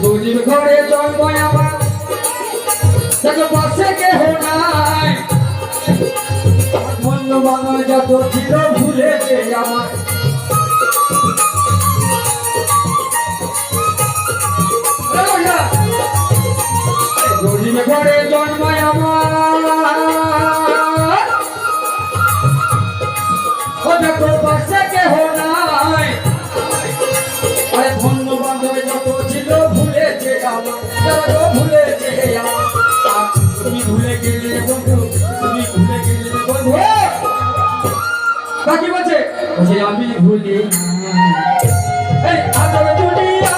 গরিব ঘরে জন্ম আমার দেখো পাশে কেহ নাই মন বাবা যত ছিল ভুলেছে আমার গরিব ঘরে জন্ম আমার দেখো পাশে কেহ নাই আরে ধন্য বান্ধব যত ছিল ভুলেছে আমার ভুলেছে তুমি ভুলে গেলে বন্ধু তুমি ভুলে গেলে বন্ধু বাকি বলছে আমি ভুলি এই আজব দুনিয়া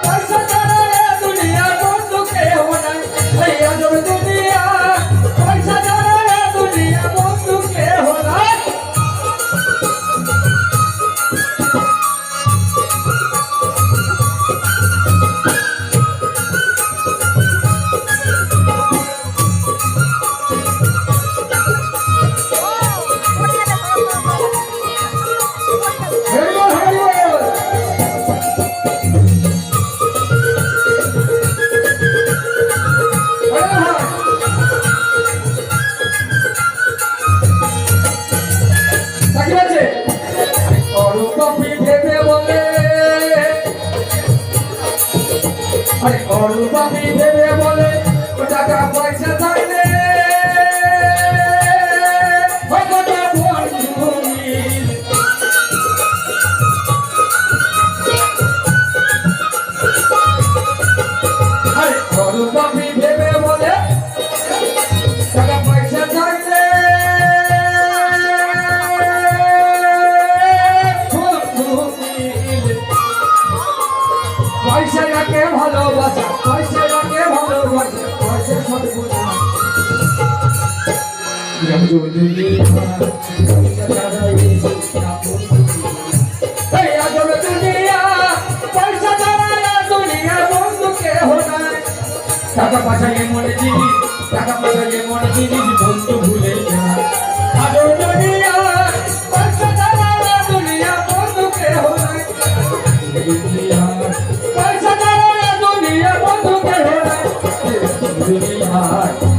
পয়সা ছাড়া দুনিয়া বন্ধু কেউ নাই এই আজব দুনিয়া পয়সা ছাড়া দুনিয়া বন্ধু কেউ নাই আরে অরূপাপি ভেবে বলে টাকা পয়সা থাকলে আরে অরূপাপি ভেবে বলে টাকা পয়সা থাকলে পয়সা রাখে ভালোবাসা পয়সা রাখে ভালোবাসা পয়সা সব বোঝা টাকা পয়সা এমন জিনিস টাকা পয়সা এমন জিনিস বন্ধু ভুলে যায় আজও দুনিয়া পয়সা ছাড়া দুনিয়া বন্ধু কেহ নাই পয়সা ছাড়া দুনিয়া বন্ধু কেহ নাই দুনিয়া